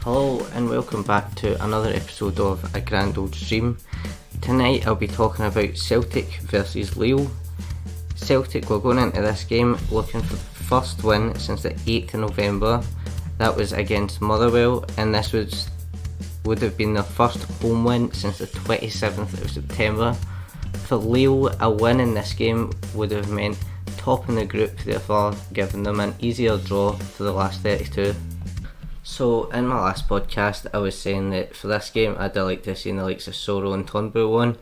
Hello and welcome back to another episode of A Grand Old Stream. Tonight I'll be talking about Celtic versus Lille. Celtic were going into this game looking for the first win since the 8th of November. That was against Motherwell, and this would have been their first home win since the 27th of September. For Lille, a win in this game would have meant top in the group, therefore giving them an easier draw for the last 32. So in my last podcast I was saying that for this game I'd like to see the likes of Soro and Turnbull won,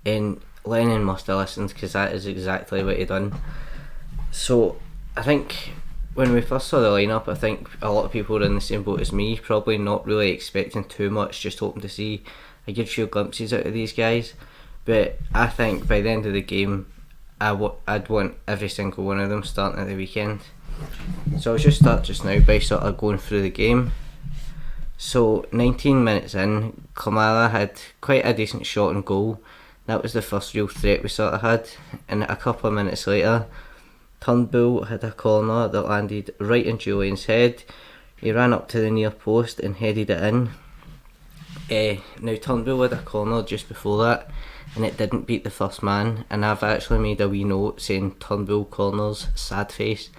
and Lennon must have listened because that is exactly what he done. So I think when we first saw the lineup, I think a lot of people were in the same boat as me, probably not really expecting too much, just hoping to see a good few glimpses out of these guys. But I think by the end of the game I'd want every single one of them starting at the weekend. So I'll just start just now by sort of going through the game. So 19 minutes in, Kilmarnock had quite a decent shot on goal. That was the first real threat we sort of had, and a couple of minutes later Turnbull had a corner that landed right in Julian's head. He ran up to the near post and headed it in. Now Turnbull had a corner just before that and it didn't beat the first man, and I've actually made a wee note saying Turnbull corners, sad face,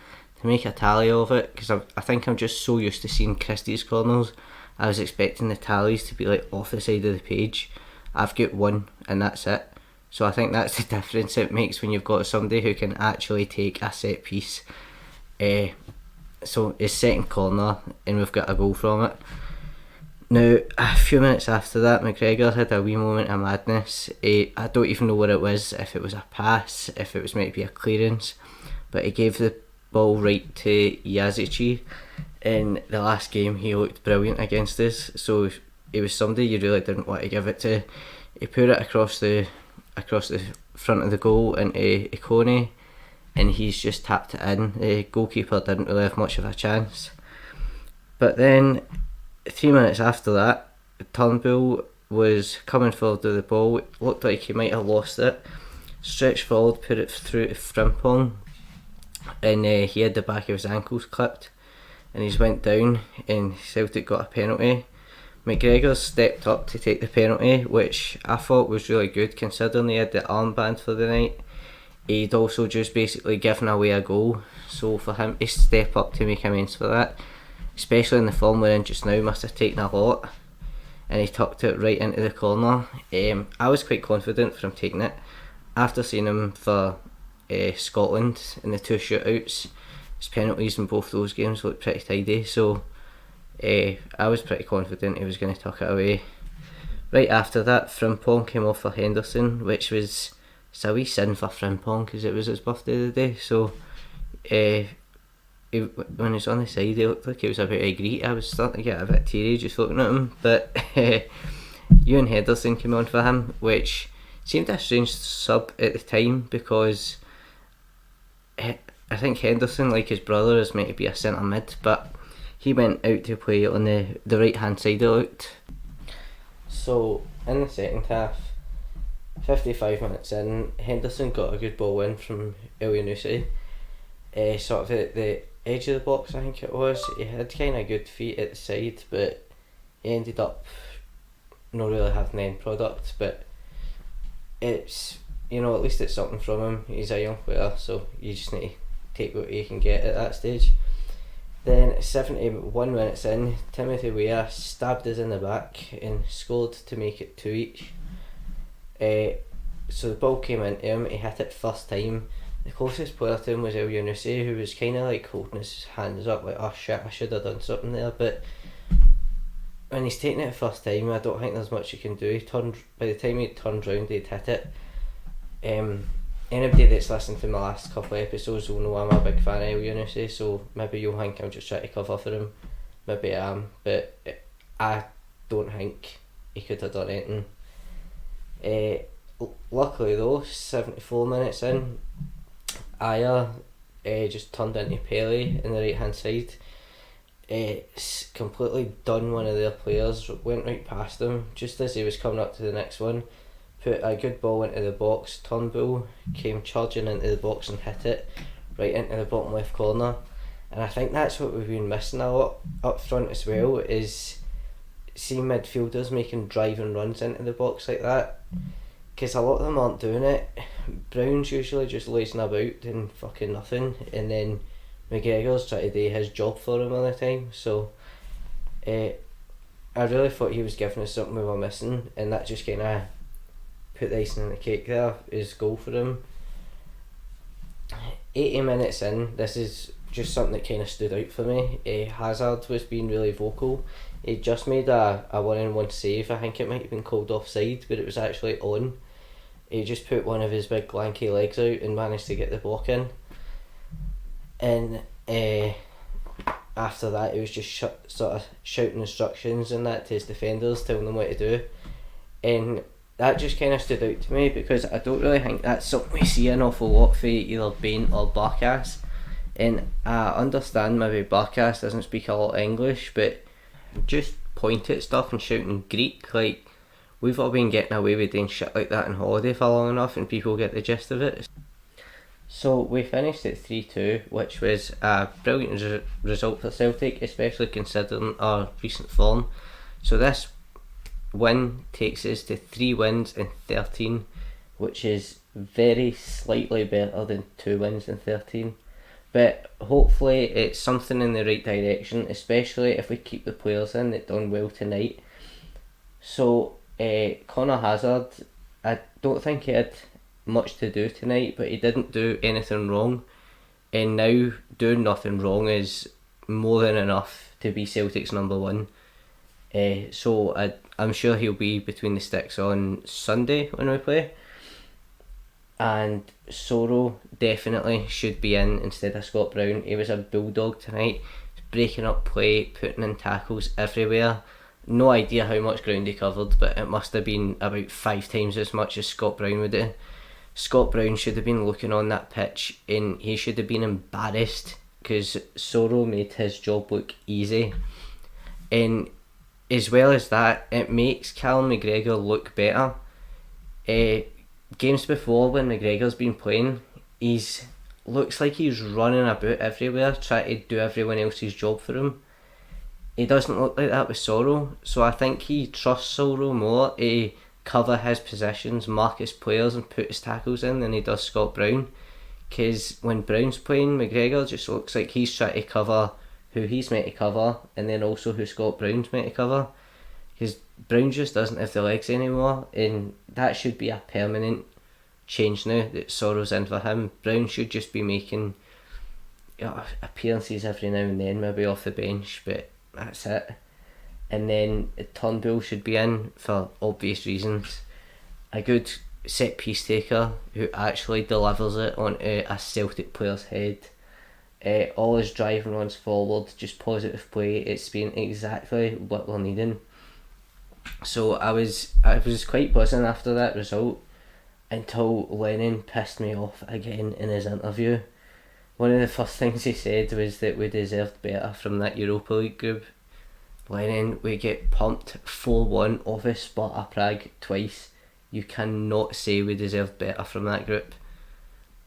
to make a tally of it, because I think I'm just so used to seeing Christie's corners. I was expecting the tallies to be like off the side of the page. I've got one and that's it. So I think that's the difference it makes when you've got somebody who can actually take a set piece. So his second corner and we've got a goal from it. Now a few minutes after that, McGregor had a wee moment of madness. I don't even know what it was, if it was a pass, if it was maybe a clearance, but he gave the ball right to Yazici. In the last game he looked brilliant against us, so he was somebody you really didn't want to give it to. He put it across the front of the goal into Ikone and he's just tapped it in. The goalkeeper didn't really have much of a chance. But then 3 minutes after that, Turnbull was coming forward with the ball. It looked like he might have lost it. Stretched forward, put it through to Frimpong, and he had the back of his ankles clipped and he's went down and Celtic got a penalty. McGregor stepped up to take the penalty, which I thought was really good considering he had the armband for the night. He'd also just basically given away a goal, so for him to step up to make amends for that, especially in the form we're in just now, must have taken a lot, and he tucked it right into the corner. I was quite confident for him taking it after seeing him for Scotland in the two shootouts. His penalties in both those games looked pretty tidy, so I was pretty confident he was going to tuck it away. Right after that, Frimpong came off for Henderson, which was a wee sin for Frimpong because it was his birthday today, so when he was on the side he looked like he was about to greet. I was starting to get a bit teary just looking at him, but Ewan Henderson came on for him, which seemed a strange sub at the time because I think Henderson, like his brother, is meant to be a centre mid, but he went out to play on the right hand side, it looked. So in the second half, 55 minutes in, Henderson got a good ball in from Elyounoussi, sort of at the edge of the box I think it was. He had kind of good feet at the side, but he ended up not really having the end product, but it's, at least it's something from him. He's a young player, so you just need to take what you can get at that stage. Then 71 minutes in, Timothy Weah stabbed us in the back and scored to make it 2 each. So the ball came into him, he hit it first time. The closest player to him was Elyounoussi, who was kind of like holding his hands up like, oh shit, I should have done something there, but when he's taking it first time, I don't think there's much he can do. By the time he turned round, he'd hit it. Anybody that's listened to my last couple of episodes will know I'm a big fan of Elyounoussi, so maybe you'll think I'm just trying to cover for him. Maybe I am, but I don't think he could have done anything. Luckily though, 74 minutes in, Aya just turned into Pele in the right hand side. Completely done one of their players, went right past him just as he was coming up to the next one, put a good ball into the box. Turnbull came charging into the box and hit it right into the bottom left corner, and I think that's what we've been missing a lot up front as well, is see midfielders making driving runs into the box like that, because a lot of them aren't doing it. Brown's usually just lazing about doing fucking nothing, and then McGregor's trying to do his job for him all the time. So I really thought he was giving us something we were missing, and that just kind of put the icing on the cake there, his goal for him. 80 minutes in, this is just something that kind of stood out for me. Hazard was being really vocal. He just made a 1-on-1 save. I think it might have been called offside, but it was actually on. He just put one of his big lanky legs out and managed to get the block in. And after that, he was just sort of shouting instructions and that to his defenders, telling them what to do. And that just kind of stood out to me, because I don't really think that's something we see an awful lot for either Bain or Barkas. And I understand maybe Barkas doesn't speak a lot of English, but just point at stuff and shouting Greek, like, we've all been getting away with doing shit like that on holiday for long enough, and people get the gist of it. So we finished at 3-2, which was a brilliant result for Celtic, especially considering our recent form. So this win takes us to 3 wins in 13, which is very slightly better than 2 wins in 13. But hopefully it's something in the right direction, especially if we keep the players in that done well tonight. So Conor Hazard, I don't think he had much to do tonight, but he didn't do anything wrong, and now doing nothing wrong is more than enough to be Celtic's number 1. So I'm sure he'll be between the sticks on Sunday when we play. And Soro definitely should be in instead of Scott Brown. He was a bulldog tonight, breaking up play, putting in tackles everywhere. No idea how much ground he covered, but it must have been about 5 times as much as Scott Brown would do. Scott Brown should have been looking on that pitch, and he should have been embarrassed, because Soro made his job look easy. And as well as that, it makes Callum McGregor look better. Games before, when McGregor's been playing, he's looks like he's running about everywhere trying to do everyone else's job for him. He doesn't look like that with Soro, so I think he trusts Soro more to cover his positions, mark his players and put his tackles in than he does Scott Brown. Because when Brown's playing, McGregor just looks like he's trying to cover who he's meant to cover, and then also who Scott Brown's meant to cover. Because Brown just doesn't have the legs anymore, and that should be a permanent change now that Soro's in for him. Brown should just be making appearances every now and then, maybe off the bench, but that's it. And then Turnbull should be in for obvious reasons. A good set piece taker who actually delivers it onto a Celtic player's head. All his driving runs forward, just positive play. It's been exactly what we're needing. So I was quite buzzing after that result, until Lennon pissed me off again in his interview. One of the first things he said was that we deserved better from that Europa League group. Lennon, we get pumped 4-1 off of Sparta Prague twice. You cannot say we deserved better from that group.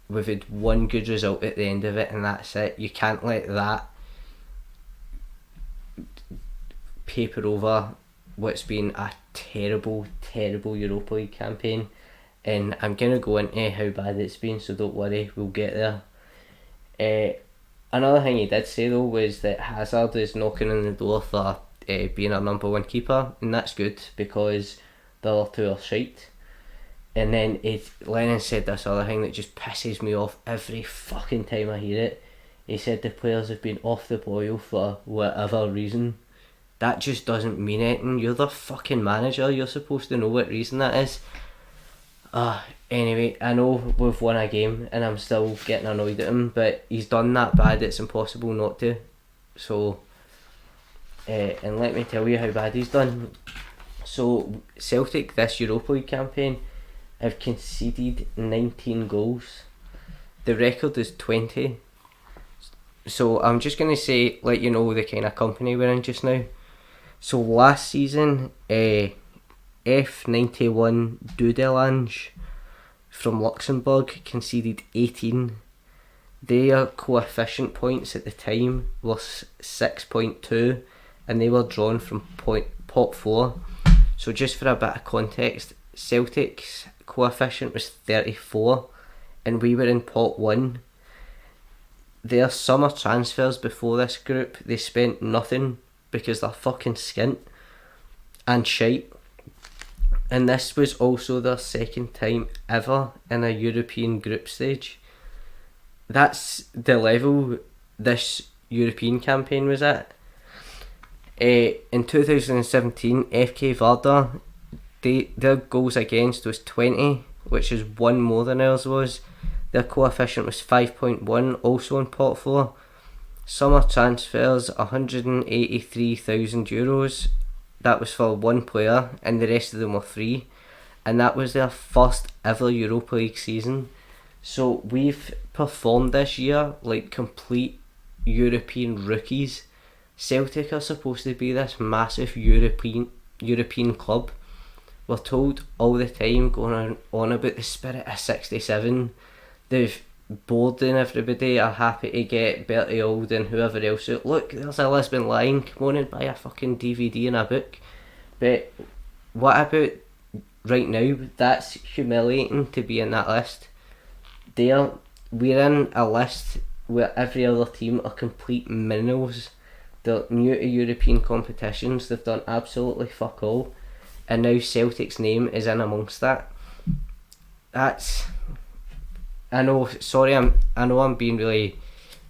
We've had one good result at the end of it, and that's it. You can't let that paper over what's been a terrible Europa League campaign. And I'm going to go into how bad it's been, so don't worry, we'll get there. Another thing he did say though was that Hazard is knocking on the door for being our number 1 keeper, and that's good, because the other 2 are shite. And then Lennon said this other thing that just pisses me off every fucking time I hear it. He said the players have been off the boil for whatever reason. That just doesn't mean anything. You're the fucking manager, you're supposed to know what reason that is. Anyway, I know we've won a game and I'm still getting annoyed at him, but he's done that bad it's impossible not to. So and let me tell you how bad he's done. So Celtic this Europa League campaign have conceded 19 goals. The record is 20. So I'm just going to let you know the kind of company we're in just now. So last season, F91 Dudelange from Luxembourg conceded 18. Their coefficient points at the time was 6.2, and they were drawn from pot 4. So just for a bit of context, Celtic's coefficient was 34 and we were in pot 1. Their summer transfers before this group, they spent nothing because they're fucking skint and shite. And this was also their second time ever in a European group stage. That's the level this European campaign was at. In 2017, FK Vardar, their goals against was 20, which is one more than ours was. Their coefficient was 5.1, also in pot 4. Summer transfers, €183,000. That was for one player, and the rest of them were free. And that was their first ever Europa League season. So we've performed this year like complete European rookies. Celtic are supposed to be this massive European club. We're told all the time, going on about the spirit of 67. They've boarding everybody, are happy to get Bertie Auld and whoever else out. Look, there's a Lisbon Lion, come on and buy a fucking DVD and a book. But what about right now? That's humiliating to be in that list. We're in a list where every other team are complete minnows. They're new to European competitions, they've done absolutely fuck all, and now Celtic's name is in amongst that. I know I'm being really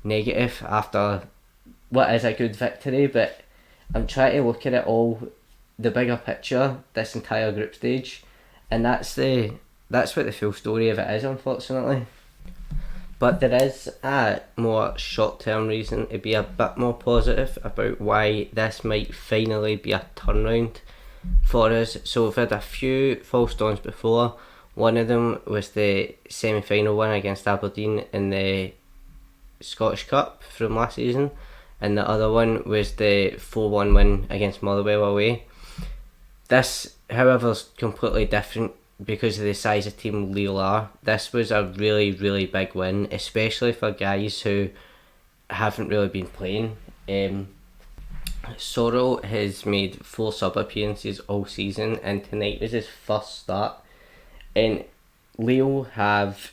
negative after what is a good victory, but I'm trying to look at it all, the bigger picture, this entire group stage, and that's what the full story of it is, unfortunately. But there is a more short-term reason to be a bit more positive about why this might finally be a turnaround for us. So we've had a few false dawns before. One of them was the semi-final win against Aberdeen in the Scottish Cup from last season, and the other one was the 4-1 win against Motherwell away. This, however, is completely different because of the size of team Lille are. This was a really, really big win, especially for guys who haven't really been playing. Soro has made 4 sub appearances all season, and tonight was his first start. And Lille have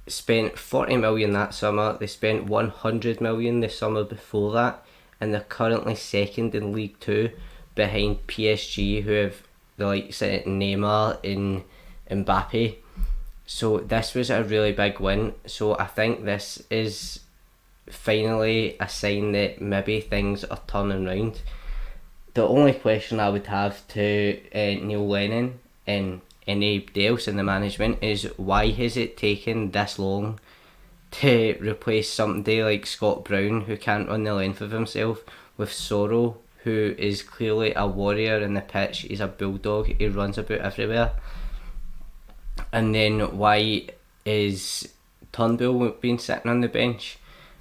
spent 40 million that summer. They spent 100 million the summer before that, and they're currently second in League 2 behind PSG, who have the likes of Neymar and Mbappe. So this was a really big win. So I think this is finally a sign that maybe things are turning round. The only question I would have to Neil Lennon and anybody else in the management is, why has it taken this long to replace somebody like Scott Brown, who can't run the length of himself, with Soro, who is clearly a warrior in the pitch. He's a bulldog, he runs about everywhere. And then why is Turnbull been sitting on the bench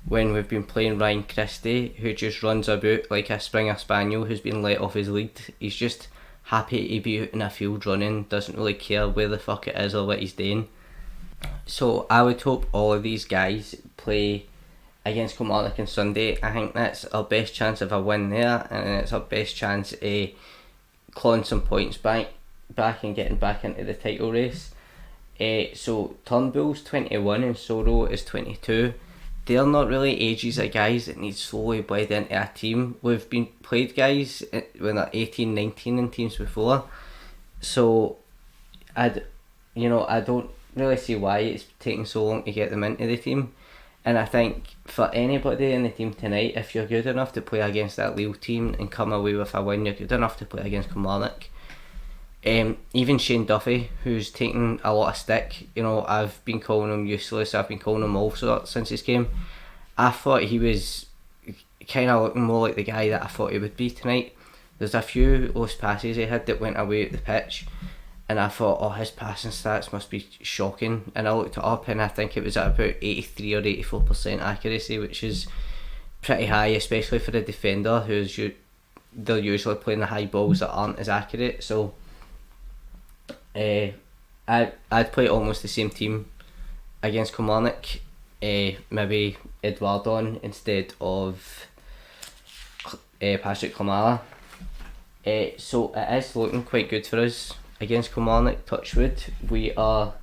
when we've been playing Ryan Christie, who just runs about like a Springer Spaniel who's been let off his lead? He's just happy to be out in a field running, doesn't really care where the fuck it is or what he's doing. So I would hope all of these guys play against Kilmarnock on Sunday. I think that's our best chance of a win there, and it's our best chance of clawing some points back and getting back into the title race. So Turnbull's 21 and Soro is 22. They're not really ages of guys that need slowly bled into a team. We've been played guys when they're 18, 19 in teams before. So I don't really see why it's taking so long to get them into the team. And I think for anybody in the team tonight, if you're good enough to play against that Lille team and come away with a win, you're good enough to play against Kilmarnock. Even Shane Duffy, who's taken a lot of stick, I've been calling him useless, I've been calling him all sorts since his game. I thought he was kind of looking more like the guy that I thought he would be tonight. There's a few lost passes he had that went away at the pitch, and I thought, his passing stats must be shocking. And I looked it up, and I think it was at about 83 or 84% accuracy, which is pretty high, especially for a defender they're usually playing the high balls that aren't as accurate. So I'd play almost the same team against Kilmarnock, maybe Eduardo instead of Patrick Klamala. So it is looking quite good for us against Kilmarnock. Touchwood, we are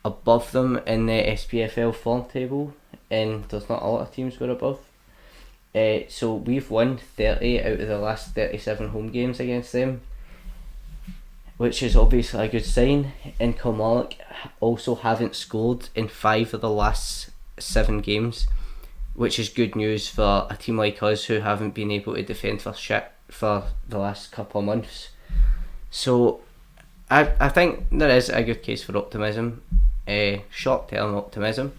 above them in the SPFL form table, and there's not a lot of teams we're above. So we've won 30 out of the last 37 home games against them, which is obviously a good sign. And Kilmarnock also haven't scored in 5 of the last 7 games, which is good news for a team like us who haven't been able to defend for shit for the last couple of months. So I think there is a good case for optimism, short-term optimism.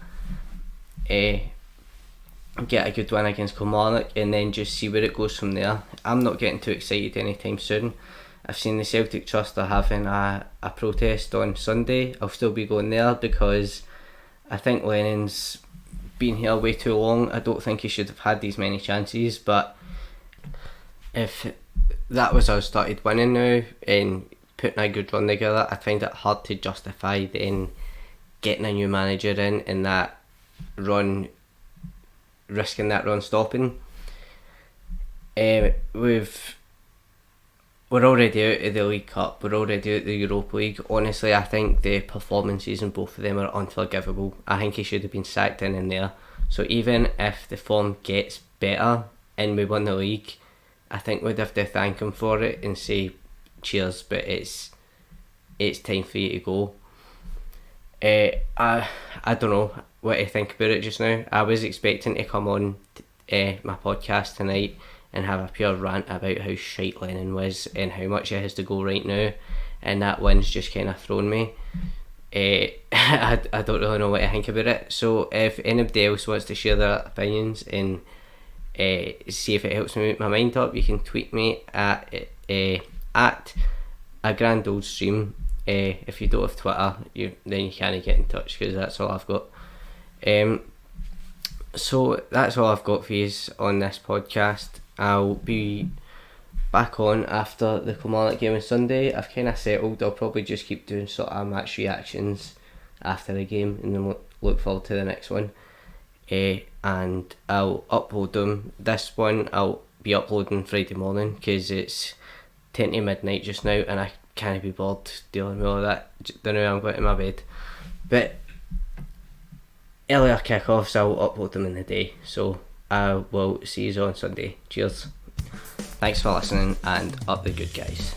Get a good win against Kilmarnock and then just see where it goes from there. I'm not getting too excited anytime soon. I've seen the Celtic Trust are having a protest on Sunday. I'll still be going there because I think Lennon's been here way too long. I don't think he should have had these many chances, but if that was us started winning now and putting a good run together, I find it hard to justify then getting a new manager in and that run, risking that run stopping. We're already out of the League Cup, we're already out of the Europa League. Honestly, I think the performances in both of them are unforgivable. I think he should have been sacked in there. So even if the form gets better and we win the league, I think we'd have to thank him for it and say cheers, but it's time for you to go. I don't know what to think about it just now. I was expecting to come on my podcast tonight and have a pure rant about how shite Lennon was and how much it has to go right now, and that win's just kind of thrown me. I don't really know what to think about it. So if anybody else wants to share their opinions and see if it helps me make my mind up, you can tweet me at a grand old stream. If you don't have Twitter, then you can't get in touch because that's all I've got. So that's all I've got for you on this podcast. I'll be back on after the Kilmarnock game on Sunday. I've kind of settled. I'll probably just keep doing sort of match reactions after the game and then look forward to the next one. And I'll upload them. This one I'll be uploading Friday morning because it's 10 to midnight just now and I can't be bothered dealing with all that. Then now I'm going to my bed. But earlier kickoffs, I'll upload them in the day. So I will see you on Sunday. Cheers. Thanks for listening and up the good guys.